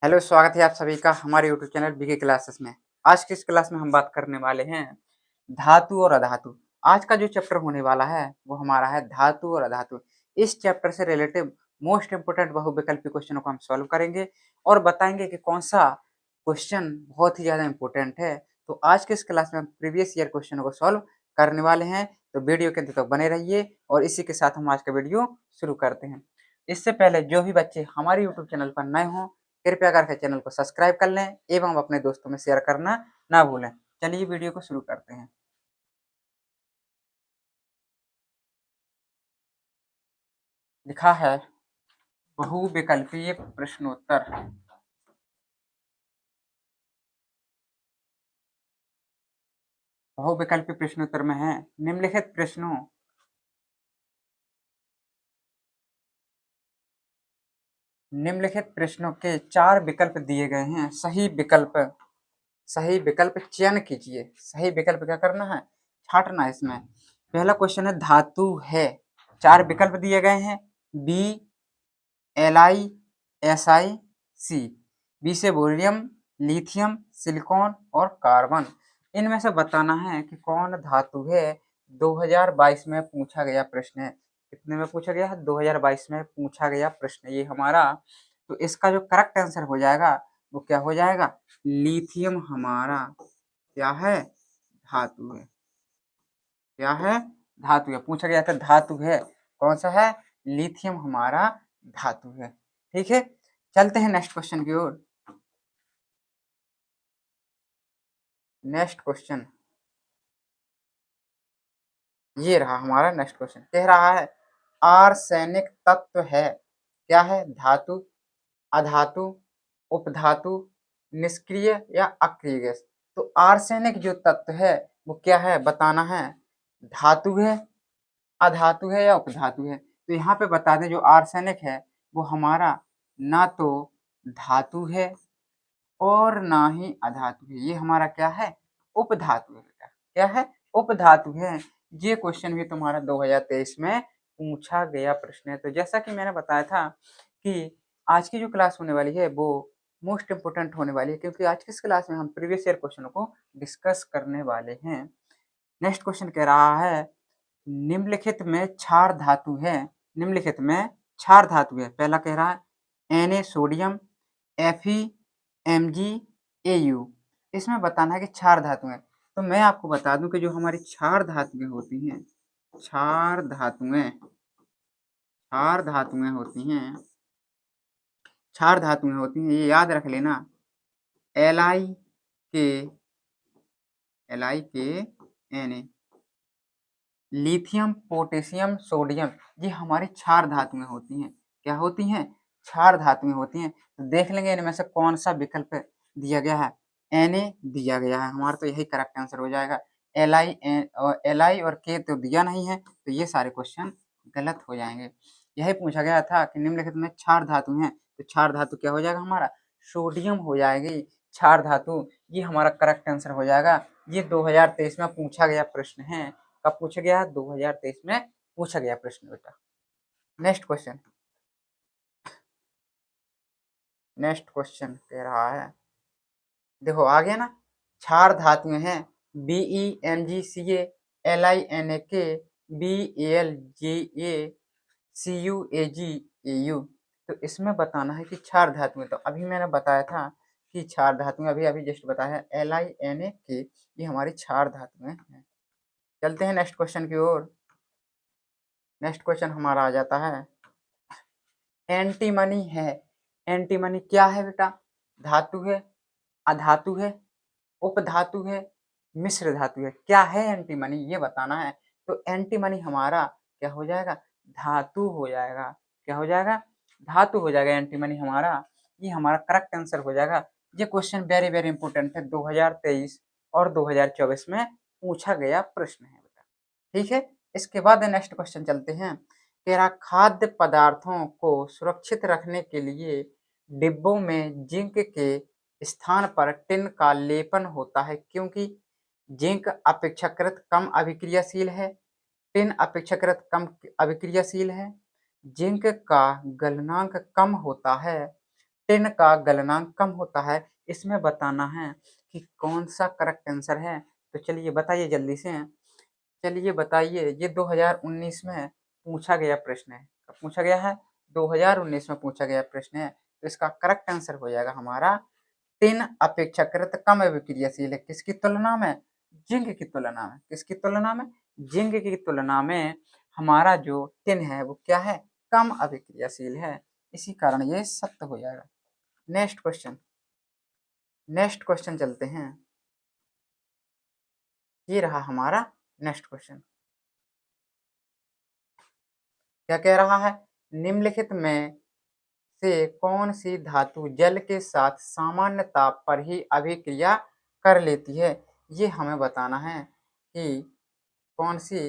Hello, स्वागत है आप सभी का हमारे यूट्यूब चैनल बीके क्लासेस में। आज की इस क्लास में हम बात करने वाले हैं धातु और अधातु। आज का जो चैप्टर होने वाला है वो हमारा है धातु और अधातु। इस चैप्टर से रिलेटेड मोस्ट इंपोर्टेंट बहुविकल्पी क्वेश्चनों को हम सॉल्व करेंगे और बताएंगे कि कौन सा क्वेश्चन बहुत ही ज़्यादा इंपॉर्टेंट है। तो आज के इस क्लास में हम प्रीवियस ईयर क्वेश्चनों को सॉल्व करने वाले हैं, तो वीडियो के अंत तक बने रहिए और इसी के साथ हम आज का वीडियो शुरू करते हैं। इससे पहले जो भी बच्चे हमारे यूट्यूब चैनल पर नए हों, कृपया करके चैनल को सब्सक्राइब कर लें एवं अपने दोस्तों में शेयर करना ना भूलें। चलिए वीडियो को शुरू करते हैं। लिखा है बहुविकल्पीय प्रश्नोत्तर। बहुविकल्पीय प्रश्नोत्तर में है निम्नलिखित प्रश्नों के 4 विकल्प दिए गए हैं। सही विकल्प चयन कीजिए। सही विकल्प क्या करना है? छांटना है इसमें। पहला क्वेश्चन है धातु है। 4 विकल्प दिए गए हैं B, Li, Si, C। B से बोरियम, लिथियम, सिलिकॉन और कार्बन। इनमें से बताना है कि कौन धातु है। 2022 में पूछा गया प्रश्न है। कितने में पूछा गया है? 2022 में पूछा गया प्रश्न ये हमारा। तो इसका जो करेक्ट आंसर हो जाएगा वो क्या हो जाएगा? लिथियम हमारा क्या है? धातु है। क्या है? धातु है। पूछा गया था धातु है, कौन सा है? लिथियम हमारा धातु है। ठीक है, चलते हैं नेक्स्ट क्वेश्चन की ओर। नेक्स्ट क्वेश्चन ये रहा हमारा। नेक्स्ट क्वेश्चन कह रहा है आर्सेनिक तत्व है। क्या है? धातु, अधातु, उपधातु, निष्क्रिय या अक्रिय गैस। तो आर्सेनिक जो तत्व है वो क्या है बताना है। धातु है, अधातु है या उपधातु है। तो यहाँ पे बता दें जो आर्सेनिक है वो हमारा ना तो धातु है और ना ही अधातु है। ये हमारा क्या है? उपधातु है बेटा। क्या है? उपधातु है। ये क्वेश्चन भी तुम्हारा 2023 में पूछा गया प्रश्न है। तो जैसा कि मैंने बताया था कि आज की जो क्लास होने वाली है वो मोस्ट इम्पोर्टेंट होने वाली है, क्योंकि आज की इस क्लास में हम प्रीवियस ईयर क्वेश्चनों को डिस्कस करने वाले हैं। नेक्स्ट क्वेश्चन कह रहा है निम्नलिखित में क्षार धातु है। निम्नलिखित में क्षार धातु है। पहला कह रहा है Na sodium, Fe, Mg, Au। इसमें बताना है कि क्षार धातु है। तो मैं आपको बता दूं कि जो हमारी क्षार धातुएं होती हैं, क्षार धातुएं ये याद रख लेना। Li के Na, लिथियम, पोटेशियम, सोडियम, ये हमारी क्षार धातुएं होती हैं। क्या होती हैं? क्षार धातुएं होती हैं। तो देख लेंगे इनमें से कौन सा विकल्प दिया गया है। Na दिया गया है हमारा, तो यही करेक्ट आंसर हो जाएगा। Li और K तो दिया नहीं है, तो ये सारे क्वेश्चन गलत हो जाएंगे। यही पूछा गया था कि निम्नलिखित में क्षार धातु हैं, तो क्षार धातु क्या हो जाएगा हमारा? सोडियम हो जाएगी क्षार धातु। ये हमारा करेक्ट आंसर हो जाएगा। ये 2023 में पूछा गया प्रश्न है। कब पूछा गया है? 2023 में पूछा गया प्रश्न बेटा। नेक्स्ट क्वेश्चन कह रहा है, देखो आ गया ना। क्षार धातुएं हैं BeMgCa, LiNaK, BAlGa, CuAgAu। तो इसमें बताना है कि क्षार धातुएं, तो अभी मैंने बताया था कि क्षार धातुएं अभी जस्ट बताया है LiNaK, ये हमारी क्षार धातुएं हैं। चलते हैं नेक्स्ट क्वेश्चन की ओर। नेक्स्ट क्वेश्चन हमारा आ जाता है एंटीमनी है। एंटीमनी क्या है बेटा? धातु है, अधातु है, उपधातु है, मिश्र धातु है। क्या है एंटीमनी ये बताना है। तो एंटीमनी हमारा क्या हो जाएगा? धातु हो जाएगा। क्या हो जाएगा? धातु हो जाएगा एंटीमनी हमारा। ये हमारा करेक्ट आंसर हो जाएगा। ये क्वेश्चन वेरी वेरी इंपॉर्टेंट है। 2023 और 2024 में पूछा गया प्रश्न है बेटा। ठीक है, इसके बाद नेक्स्ट क्वेश्चन चलते हैं। तेरा खाद्य पदार्थों को सुरक्षित रखने के लिए डिब्बों में जिंक के स्थान पर टिन का लेपन होता है, क्योंकि जिंक अपेक्षाकृत कम अभिक्रियाशील है। टिन अपेक्षाकृत कम अभिक्रियाशील है। जिंक का गलनांक कम होता है। टिन का गलनांक कम होता है। इसमें बताना है कि कौन सा करेक्ट आंसर है। तो चलिए बताइए जल्दी से। चलिए बताइए, ये 2019 में पूछा गया प्रश्न है। कब पूछा गया है? 2019 में पूछा गया प्रश्न है। तो इसका करेक्ट आंसर हो जाएगा हमारा, टिन अपेक्षाकृत कम अभिक्रियाशील है। किसकी तुलना में? जिंक की तुलना में। किसकी तुलना में? जिंक की तुलना में हमारा जो टिन है वो क्या है? कम अभिक्रियाशील है। इसी कारण ये सत्य हो जाएगा। नेक्स्ट क्वेश्चन, नेक्स्ट क्वेश्चन चलते हैं। ये रहा हमारा नेक्स्ट क्वेश्चन। क्या कह रहा है? निम्नलिखित में से कौन सी धातु जल के साथ सामान्य ताप पर ही अभिक्रिया कर लेती है? ये हमें बताना है कि कौन सी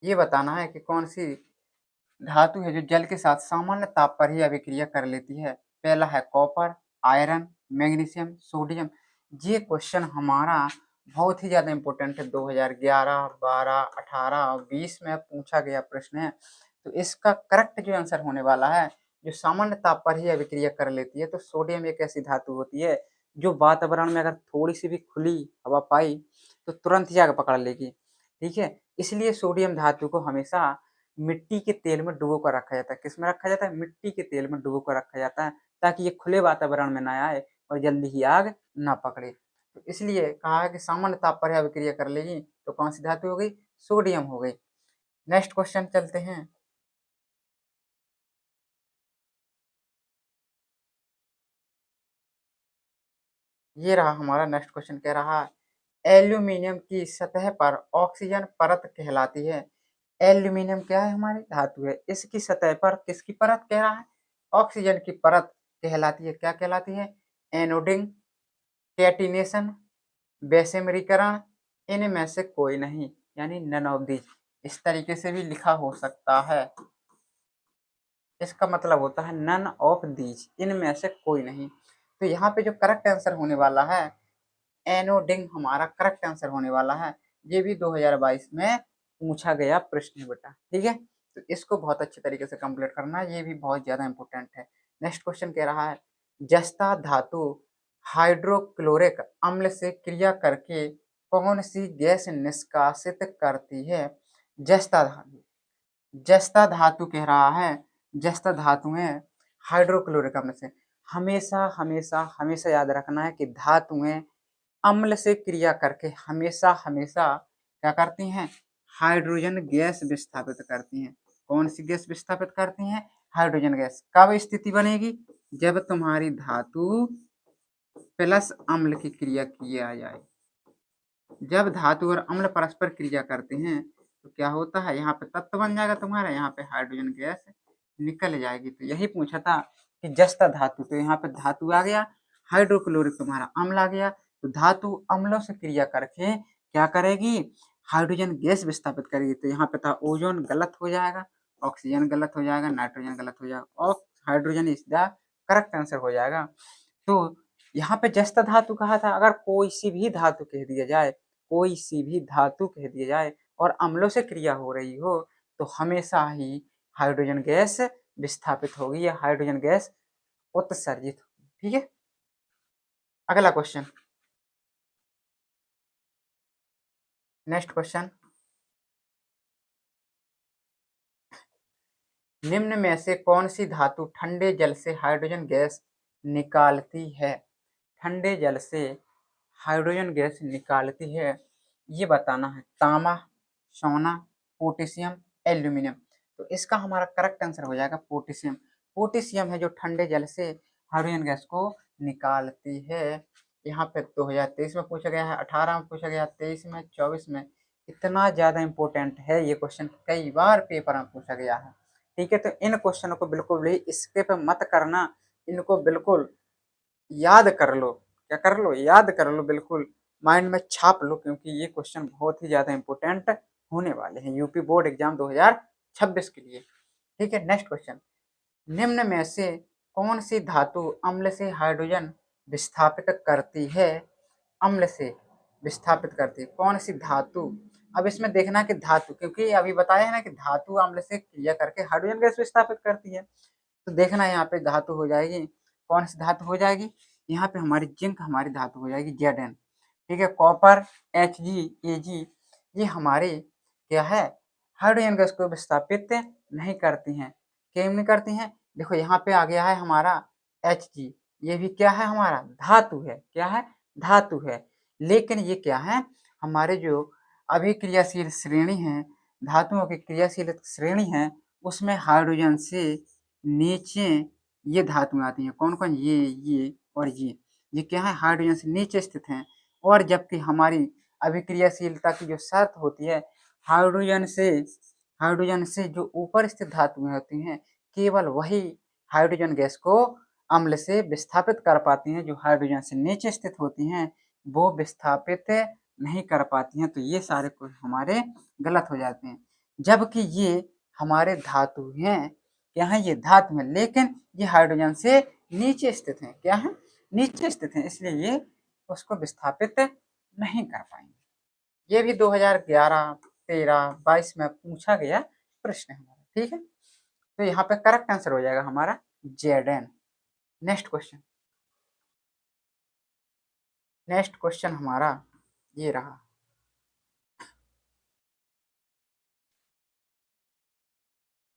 ये बताना है कि कौन सी धातु है जो जल के साथ सामान्य ताप पर ही अभिक्रिया कर लेती है। पहला है कॉपर, आयरन, मैग्नीशियम, सोडियम। ये क्वेश्चन हमारा बहुत ही ज़्यादा इंपॉर्टेंट है। 2011, 12, 18 और 20 में पूछा गया प्रश्न है। तो इसका करेक्ट जो आंसर होने वाला है, जो सामान्य ताप पर ही अभिक्रिया कर लेती है, तो सोडियम एक ऐसी धातु होती है जो वातावरण में अगर थोड़ी सी भी खुली हवा पाई तो तुरंत ही आग पकड़ लेगी। ठीक है, इसलिए सोडियम धातु को हमेशा मिट्टी के तेल में डुबो कर रखा जाता है। किस में रखा जाता है? मिट्टी के तेल में डुबो कर रखा जाता है, ताकि ये खुले वातावरण में ना आए और जल्दी ही आग ना पकड़े। तो इसलिए कहा है कि सामान्य ताप पर अभिक्रिया कर लेगी। तो कौन सी धातु हो गई? सोडियम हो गई। नेक्स्ट क्वेश्चन चलते हैं। ये रहा हमारा नेक्स्ट क्वेश्चन। कह रहा है एल्यूमिनियम की सतह पर ऑक्सीजन परत कहलाती है। एल्यूमिनियम क्या है? हमारी धातु है। इसकी सतह पर किसकी परत कह रहा है? ऑक्सीजन की परत कहलाती है। क्या कहलाती है? एनोडिंग, कैटिनेशन, बेसेमरीकरण, इनमें से कोई नहीं, यानी नन ऑफ दीज। इस तरीके से भी लिखा हो सकता है। इसका मतलब होता है नन ऑफ दीज, इनमें से कोई नहीं। तो यहाँ पे जो करेक्ट आंसर होने वाला है, एनोडिंग हमारा करेक्ट आंसर होने वाला है। ये भी 2022 में पूछा गया प्रश्न है बेटा। ठीक है, तो इसको बहुत अच्छे तरीके से कंप्लीट करना, ये भी बहुत ज्यादा इंपॉर्टेंट है। नेक्स्ट क्वेश्चन कह रहा है जस्ता धातु हाइड्रोक्लोरिक अम्ल से क्रिया करके कौन सी गैस निष्कासित करती है? जस्ता धातु, जस्ता धातु कह रहा है, जस्ता धातुएं हाइड्रोक्लोरिक अम्ल से, हमेशा हमेशा हमेशा याद रखना है कि धातुएं अम्ल से क्रिया करके हमेशा हमेशा क्या करती हैं? हाइड्रोजन गैस विस्थापित करती हैं। कौन सी गैस विस्थापित करती हैं? Hydrogen gas. कब स्थिति बनेगी? जब तुम्हारी धातु प्लस अम्ल की क्रिया किया जाए। जब धातु और अम्ल परस्पर क्रिया करते हैं तो क्या होता है? यहाँ पे तत्व बन जाएगा तुम्हारा, यहाँ पे हाइड्रोजन गैस निकल जाएगी। तो यही पूछा था कि जस्ता धातु, तो यहाँ पे धातु आ गया, हाइड्रोक्लोरिक तुम्हारा अम्ल आ गया। तो धातु अम्लों से क्रिया करके क्या करेगी? हाइड्रोजन गैस विस्थापित करेगी। तो यहाँ पे था ओजोन गलत हो जाएगा, ऑक्सीजन गलत हो जाएगा, नाइट्रोजन गलत हो जाएगा और hydrogen is the correct answer हो जाएगा। तो यहाँ पे जस्ता धातु कहा था। अगर कोई सी भी धातु कह दिया जाए, कोई सी भी धातु कह दिया जाए और अम्लों से क्रिया हो रही हो, तो हमेशा ही हाइड्रोजन गैस विस्थापित होगी या हाइड्रोजन गैस उत्सर्जित होगी। ठीक है, अगला क्वेश्चन, नेक्स्ट क्वेश्चन। निम्न में से कौन सी धातु ठंडे जल से हाइड्रोजन गैस निकालती है? ठंडे जल से हाइड्रोजन गैस निकालती है, ये बताना है। तांबा, सोना, पोटेशियम, एल्यूमिनियम। तो इसका हमारा करेक्ट आंसर हो जाएगा पोटेशियम। पोटेशियम है जो ठंडे जल से हाइड्रोजन गैस को निकालती है। यहाँ पे 2023 में पूछा गया है, 18 में पूछा गया, 23 में, 24 में। इतना ज़्यादा इंपॉर्टेंट है ये क्वेश्चन, कई बार पेपर में पूछा गया है। ठीक है, तो इन क्वेश्चनों को बिल्कुल भी स्किप मत करना, इनको बिल्कुल याद कर लो। क्या कर लो? याद कर लो, बिल्कुल माइंड में छाप लो, क्योंकि ये क्वेश्चन बहुत ही ज्यादा इंपॉर्टेंट होने वाले हैं यूपी बोर्ड एग्जाम 2026 के लिए। ठीक है, नेक्स्ट क्वेश्चन। निम्न में से कौन सी धातु अम्ल से हाइड्रोजन विस्थापित करती है? अम्ल से विस्थापित करती है कौन सी धातु अब इसमें देखना कि धातु, क्योंकि अभी बताया है ना कि धातु अम्ल से क्रिया करके हाइड्रोजन गैस विस्थापित करती है, तो देखना यहाँ पे धातु हो जाएगी, कौन सी धातु हो जाएगी, यहाँ पे हमारी जिंक हमारी धातु हो जाएगी Zn। ठीक है, कॉपर Hg Ag ये हमारे क्या है, हाइड्रोजन गैस को विस्थापित नहीं करती हैं। क्यों नहीं करती हैं, देखो यहाँ पे आ गया है हमारा Hg, ये भी क्या है, हमारा धातु है, क्या है, धातु है, लेकिन ये क्या है, हमारे जो अभिक्रियाशील श्रेणी है, धातुओं की क्रियाशील श्रेणी है, उसमें हाइड्रोजन से नीचे ये धातुएं आती हैं, कौन कौन, ये और ये क्या है, हाइड्रोजन से नीचे स्थित हैं। और जबकि हमारी अभिक्रियाशीलता की जो शर्त होती है, हाइड्रोजन से जो ऊपर स्थित धातुएं होती हैं, केवल वही हाइड्रोजन गैस को अम्ल से विस्थापित कर पाती हैं, जो हाइड्रोजन से नीचे स्थित होती हैं वो विस्थापित नहीं कर पाती हैं। तो ये सारे कुछ हमारे गलत हो जाते हैं, जबकि ये हमारे धातु हैं, क्या है, ये धातु है, लेकिन ये हाइड्रोजन से नीचे स्थित हैं, क्या है, नीचे स्थित हैं, इसलिए ये उसको विस्थापित नहीं कर पाएंगे। ये भी 2011, 13, 22 में पूछा गया प्रश्न है हमारा। ठीक है, तो यहाँ पे करेक्ट आंसर हो जाएगा हमारा Zn। नेक्स्ट क्वेश्चन हमारा ये रहा,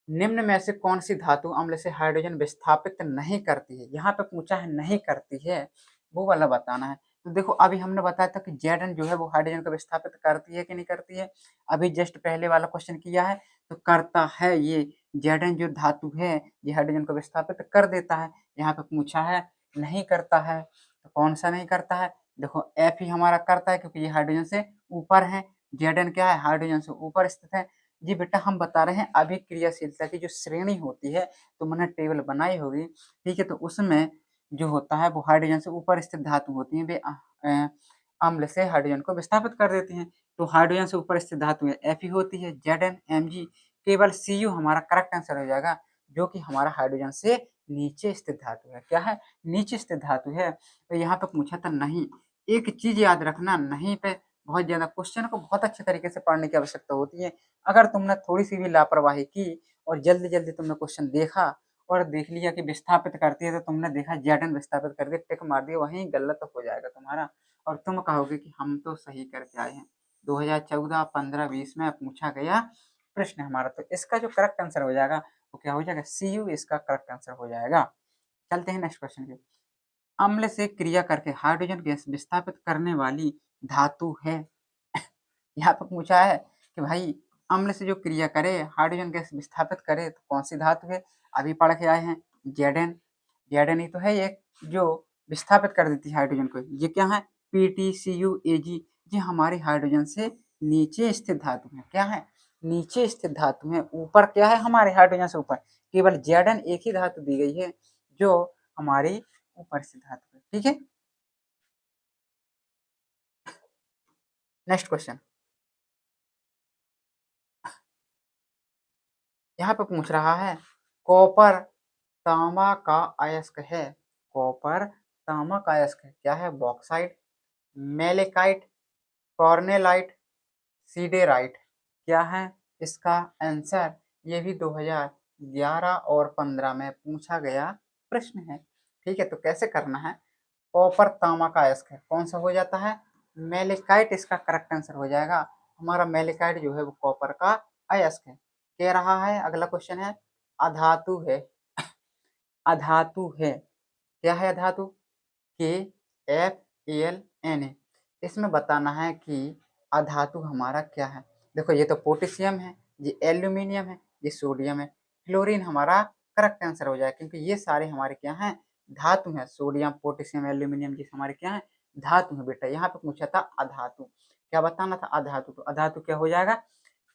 निम्न में से कौन सी धातु अम्ल से हाइड्रोजन विस्थापित नहीं करती है। यहाँ पे पूछा है नहीं करती है, वो वाला बताना है। तो देखो अभी हमने बताया था कि Zn जो है वो हाइड्रोजन को विस्थापित करती है कि नहीं करती है, अभी जस्ट पहले वाला क्वेश्चन किया है तो करता है। ये Zn जो धातु है ये हाइड्रोजन को विस्थापित कर देता है। यहाँ पे पूछा है नहीं करता है, तो कौन सा नहीं करता है, देखो F ही हमारा करता है, क्योंकि ये हाइड्रोजन से ऊपर है। Zn क्या है, हाइड्रोजन से ऊपर स्थित है। जी बेटा हम बता रहे हैं अभिक्रियाशीलता की जो श्रेणी होती है, तो मैंने टेबल बनाई होगी, ठीक है, तो उसमें जो होता है वो हाइड्रोजन से ऊपर स्थित धातु होती हैं, वे अम्ल से हाइड्रोजन को विस्थापित कर देती हैं। तो हाइड्रोजन से ऊपर स्थित धातु Fe होती है, Zn Mg, केवल Cu हमारा करेक्ट आंसर हो जाएगा, जो कि हमारा हाइड्रोजन से नीचे स्थित धातु है। क्या है, नीचे स्थित धातु है। तो यहाँ पे पूछा था नहीं, एक चीज याद रखना, नहीं पे बहुत ज्यादा क्वेश्चन को बहुत अच्छे तरीके से पढ़ने की आवश्यकता होती है। अगर तुमने थोड़ी सी भी लापरवाही की और जल्दी जल्दी तुमने क्वेश्चन देखा और देख लिया कि विस्थापित करती है, तो तुमने देखा Zn विस्थापित कर दिया, टिक मार दिया, वहीं गलत हो जाएगा तुम्हारा, और तुम कहोगे कि हम तो सही करके आए हैं। 2014, 15, 20 में पूछा गया प्रश्न हमारा, तो इसका जो करेक्ट आंसर हो जाएगा वो क्या हो जाएगा, Cu इसका करेक्ट आंसर हो जाएगा। चलते हैं नेक्स्ट क्वेश्चन के। अम्ल से क्रिया करके हाइड्रोजन गैस विस्थापित करने वाली धातु है। यहाँ पर पूछा है कि भाई अम्ल से जो क्रिया करे हाइड्रोजन गैस विस्थापित करे तो कौन सी धातु है। अभी पढ़ के आए हैं Zn, Zn ही तो है एक जो विस्थापित कर देती है हाइड्रोजन को। ये क्या है, PtCuAg, ये हमारी हाइड्रोजन से नीचे स्थित धातु है। क्या है, नीचे स्थित धातु है। ऊपर क्या है, हमारे हाइड्रोजन से ऊपर केवल Zn एक ही धातु दी गई है जो हमारी ऊपर स्थित धातु है। ठीक है, नेक्स्ट क्वेश्चन यहाँ पे पूछ रहा है, कॉपर तांबा का अयस्क है। कॉपर तांबा का अयस्क है, क्या है, बॉक्साइट, मेलेकाइट, कॉर्नेलाइट, सीडेराइट, क्या है इसका आंसर। ये भी 2011 और 15 में पूछा गया प्रश्न है। ठीक है, तो कैसे करना है, कॉपर तांबा का अयस्क है, कौन सा हो जाता है, मेलेकाइट इसका करेक्ट आंसर हो जाएगा। हमारा मेलेकाइट जो है वो कॉपर का अयस्क है। कह रहा है अगला क्वेश्चन है, अधातु है। अधातु है, क्या है अधातु, KFAlNa। इसमें बताना है कि अधातु हमारा क्या है। देखो ये तो पोटेशियम है, ये एल्यूमिनियम है, ये सोडियम है, क्लोरीन हमारा करेक्ट आंसर हो जाएगा, क्योंकि ये सारे हमारे क्या हैं, धातु हैं। सोडियम, पोटेशियम, एल्यूमिनियम ये हमारे क्या है, धातु है बेटा। यहाँ पे पूछा था अधातु, क्या बताना था, अधातु, तो अधातु क्या हो जाएगा,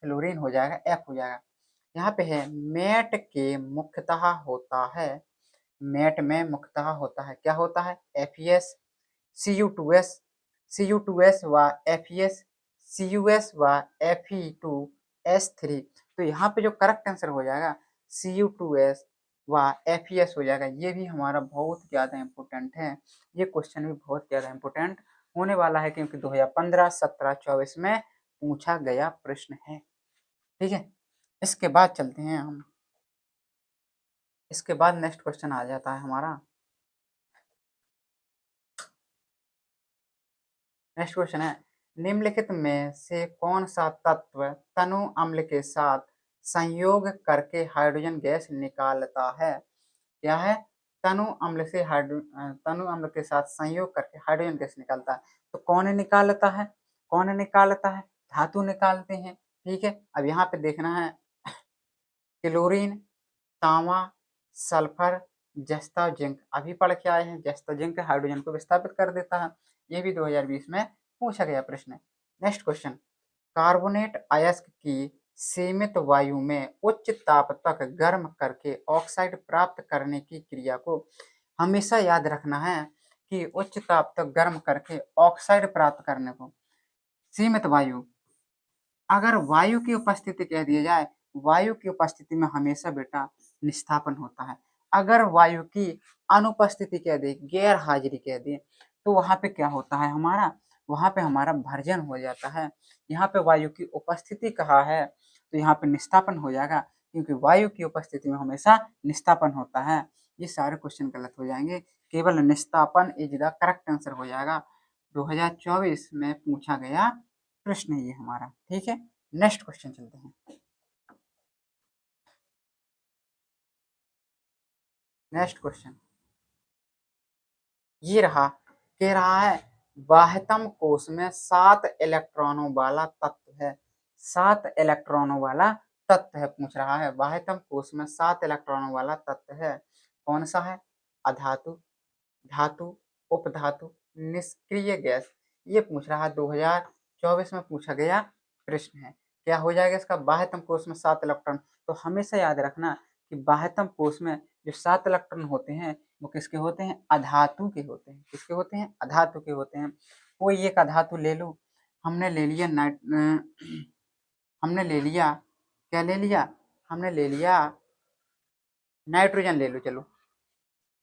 क्लोरीन हो जाएगा, F हो जाएगा। यहाँ पे है मेट के मुख्यतः होता है, मेट में मुख्यतः होता है, क्या होता है, FeS, Cu2S, Cu2S व FeS, Cus व Fe2S3। तो यहाँ पे जो करेक्ट आंसर हो जाएगा Cu2S व FeS हो जाएगा। ये भी हमारा बहुत ज़्यादा इम्पोर्टेंट है, ये क्वेश्चन भी बहुत ज़्यादा इम्पोर्टेंट होने वाला है, क्योंकि 2015, 17, 24 में पूछा गया प्रश्न है। ठीक है, इसके बाद चलते हैं हम, इसके बाद नेक्स्ट क्वेश्चन आ जाता है हमारा। नेक्स्ट क्वेश्चन है, निम्नलिखित में से कौन सा तत्व तनु अम्ल के साथ संयोग करके हाइड्रोजन गैस निकालता है? क्या है? तनु अम्ल से तनु अम्ल के साथ संयोग करके हाइड्रोजन गैस निकालता है। तो कौन निकालता है? कौन निकालता है? धातु निकालते हैं। ठीक है, अब यहाँ पे देखना है, क्लोरीन, तांबा, सल्फर, जस्ता, जिंक। अभी पढ़ के आए हैं, जस्ता जिंक हाइड्रोजन को विस्थापित कर देता है। ये भी 2020 में पूछा गया प्रश्न है। नेक्स्ट क्वेश्चन, कार्बोनेट अयस्क की सीमित वायु में उच्च ताप तक गर्म करके ऑक्साइड प्राप्त करने की क्रिया को हमेशा याद रखना है कि उच्च ताप तक गर्म करके ऑक्साइड प्राप्त करने को सीमित वायु, अगर वायु की उपस्थिति कह दिया जाए, वायु की उपस्थिति में हमेशा बेटा निस्थापन होता है। अगर वायु की अनुपस्थिति कह दे, गैर हाजिरी कह दे, तो वहां पे क्या होता है हमारा? वहां पे हमारा भर्जन हो जाता है। यहाँ पे वायु की उपस्थिति कहा है तो यहाँ पे निस्थापन हो जाएगा, क्योंकि वायु की उपस्थिति में हमेशा निस्थापन होता है। ये सारे क्वेश्चन गलत हो जाएंगे, केवल निस्थापन इज द करेक्ट आंसर हो जाएगा। 2024 में पूछा गया प्रश्न ये हमारा। ठीक है, नेक्स्ट क्वेश्चन चलते हैं। नेक्स्ट क्वेश्चन ये रहा, कह रहा है बाह्यतम कोश में 7 इलेक्ट्रॉनों वाला तत्व है। 7 इलेक्ट्रॉनों वाला तत्व है, पूछ रहा है बाह्यतम कोश में 7 इलेक्ट्रॉनों वाला तत्व है, कौन सा है? अधातु, धातु, उपधातु, निष्क्रिय गैस। ये पूछ रहा है, 2024 में पूछा गया प्रश्न है। क्या हो जाएगा इसका? बाह्यतम कोश में 7 इलेक्ट्रॉन। तो हमेशा याद रखना कि बाह्यतम कोश में जो 7 इलेक्ट्रॉन होते हैं वो किसके होते हैं? अधातु के होते हैं। किसके होते हैं? अधातु के होते हैं। कोई एक अधातु ले लो, हमने ले लिया हमने ले लिया, क्या ले लिया? हमने ले लिया नाइट्रोजन ले लो। चलो,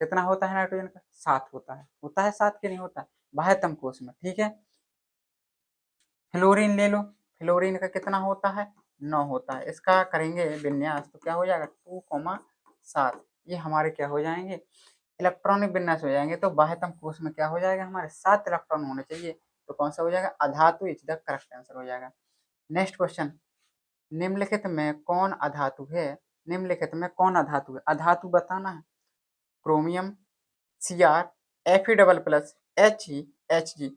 कितना होता है नाइट्रोजन का? 7 होता है। होता है 7 के नहीं होता? बाह्यतम कोश में। ठीक है, फ्लोरीन ले लो, फ्लोरीन का कितना होता है? 9 होता है। इसका करेंगे विन्यास तो क्या हो जाएगा? 2,7। ये हमारे क्या हो जाएंगे? इलेक्ट्रॉनिक विन्यास हो जाएंगे। तो बाह्यतम कोश में क्या हो जाएगा? हमारे 7 इलेक्ट्रॉन होने चाहिए। तो कौन सा हो जाएगा? अधातु इज द करेक्ट आंसर हो जाएगा। नेक्स्ट क्वेश्चन, निम्नलिखित में कौन अधातु है? निम्नलिखित में कौन अधातु है? अधातु बताना है। Chromium, Cr, Fe double plus, He, Hg।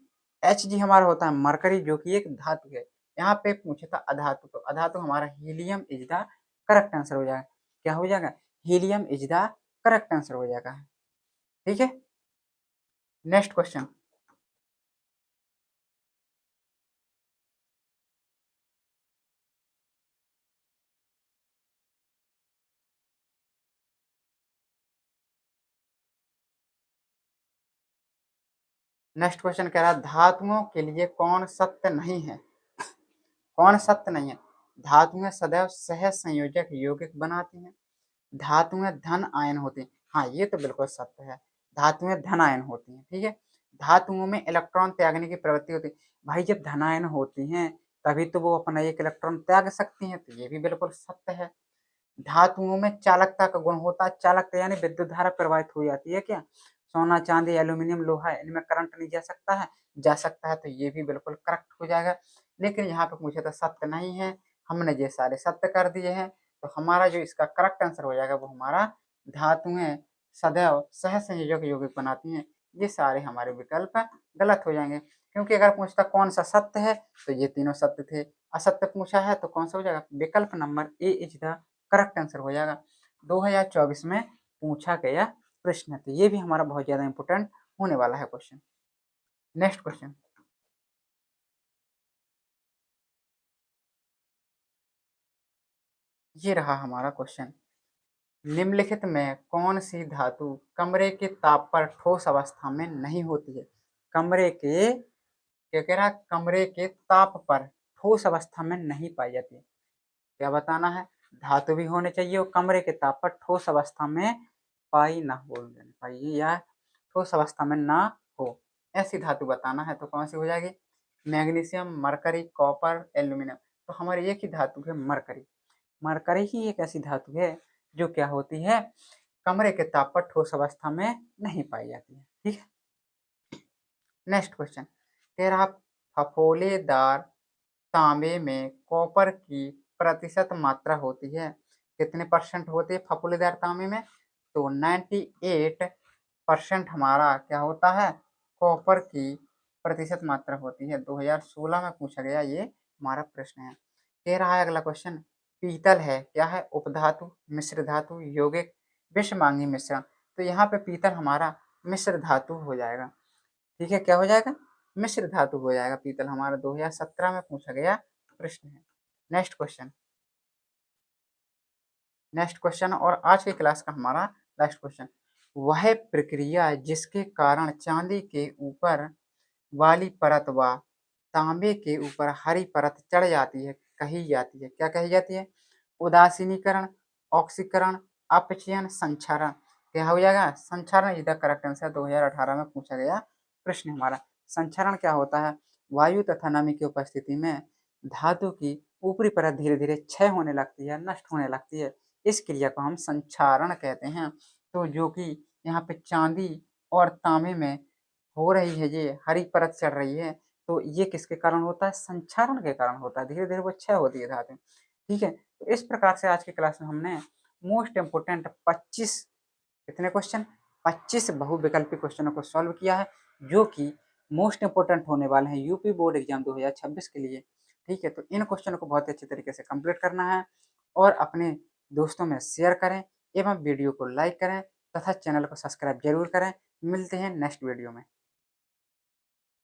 Hg हमारा होता है मरकरी, जो कि एक धातु है। यहाँ पे पूछा था अधातु, तो अधातु हमारा helium is the correct answer हो जाएगा। क्या हो जाएगा? Helium is the correct answer हो जाएगा। ठीक है, नेक्स्ट क्वेश्चन, नेक्स्ट क्वेश्चन कह रहा है धातुओं के लिए कौन सत्य नहीं है? कौन सत्य नहीं है? धातुएं सदैव सह संयोजक यौगिक बनाती हैं, धातुएं धन आयन होती हैं। हाँ, ये तो बिल्कुल सत्य है, धातुएं धन आयन होती हैं। ठीक है, धातुओं में इलेक्ट्रॉन त्यागने की प्रवृत्ति होती है। भाई जब धन आयन होती हैं तभी तो वो अपना एक इलेक्ट्रॉन त्याग सकती हैं, तो ये भी बिल्कुल सत्य है। धातुओं में चालकता का गुण होता है, चालकता यानी विद्युत धारा प्रवाहित हो जाती है। क्या सोना, चांदी, एल्यूमिनियम, लोहा, इनमें करंट नहीं जा सकता है? जा सकता है, तो ये भी बिल्कुल करेक्ट हो जाएगा। लेकिन यहाँ पे पूछा था सत्य नहीं है, हमने ये सारे सत्य कर दिए हैं। तो हमारा जो इसका करेक्ट आंसर हो जाएगा वो हमारा धातुएं सदैव सह संयोजक यौगिक बनाती हैं। ये सारे हमारे विकल्प गलत हो जाएंगे, क्योंकि अगर पूछता कौन सा सत्य है तो ये तीनों सत्य थे। असत्य पूछा है तो कौन सा हो जाएगा? विकल्प number A is the correct answer हो जाएगा। 2024 में पूछा गया प्रश्न है, तो ये भी हमारा बहुत ज्यादा इंपॉर्टेंट होने वाला है क्वेश्चन। नेक्स्ट क्वेश्चन, ये रहा हमारा क्वेश्चन, निम्नलिखित में कौन सी धातु कमरे के ताप पर ठोस अवस्था में नहीं होती है? कमरे के, क्या कह रहा है? कमरे के ताप पर ठोस अवस्था में नहीं पाई जाती है। क्या बताना है? धातु भी होने चाहिए और कमरे के ताप पर ठोस अवस्था में पाई ना हो, पाई या ठोस अवस्था में ना हो, ऐसी धातु बताना है। तो कौन सी हो जाएगी? Magnesium, mercury, copper, aluminium. तो हमारी एक ही धातु है मरकरी। मरकरी ही एक ऐसी धातु है जो क्या होती है, कमरे के ताप पर ठोस अवस्था में नहीं पाई जाती है। ठीक है, नेक्स्ट क्वेश्चन। कह रहा फफोलेदार तांबे में कॉपर की प्रतिशत मात्रा होती है, कितने परसेंट होती है फफोलेदार तांबे में? तो 98% हमारा क्या होता है, कॉपर की प्रतिशत मात्रा होती है। 2016 में पूछा गया ये हमारा प्रश्न है। कह रहा है अगला क्वेश्चन, पीतल है क्या है, उपधातु, मिश्र धातु, यौगिक, विषमांगी मिश्रण। तो यहाँ पे पीतल हमारा मिश्र धातु हो जाएगा। ठीक है, क्या हो जाएगा, मिश्र धातु हो जाएगा पीतल, हमारा 2017 में पूछा गया प्रश्न है। नेक्स्ट क्वेश्चन, नेक्स्ट क्वेश्चन और आज की क्लास का हमारा लास्ट क्वेश्चन। वह प्रक्रिया जिसके कारण चांदी के ऊपर वाली परत व तांबे के ऊपर हरी परत चढ़ जाती है कही जाती है, क्या कही जाती है? उदासीनीकरण, ऑक्सीकरण, अपचयन, संक्षारण। क्या हो जाएगा, संक्षारण इज द करेक्ट आंसर। 2018 में पूछा गया प्रश्न हमारा। संक्षारण क्या होता है, वायु तथा नमी की उपस्थिति में धातु की ऊपरी परत धीरे धीरे क्षय होने लगती है, नष्ट होने लगती है, इस क्रिया को हम संक्षारण कहते हैं। तो जो कि यहाँ पे चांदी और तांबे में हो रही है, ये हरी परत चढ़ रही है, तो ये किसके कारण होता है, संक्षारण के कारण होता है, धीरे धीरे वो क्षय होती है धातु। ठीक है, तो इस प्रकार से आज की क्लास में हमने मोस्ट इम्पोर्टेंट 25 कितने क्वेश्चन, 25 बहुविकल्पी क्वेश्चनों को सॉल्व किया है, जो कि मोस्ट इंपोर्टेंट होने वाले हैं यूपी बोर्ड एग्जाम 2026 के लिए। ठीक है, तो इन क्वेश्चनों को बहुत अच्छे तरीके से कंप्लीट करना है और अपने दोस्तों में शेयर करें एवं वीडियो को लाइक करें तथा चैनल को सब्सक्राइब जरूर करें। मिलते हैं नेक्स्ट वीडियो में।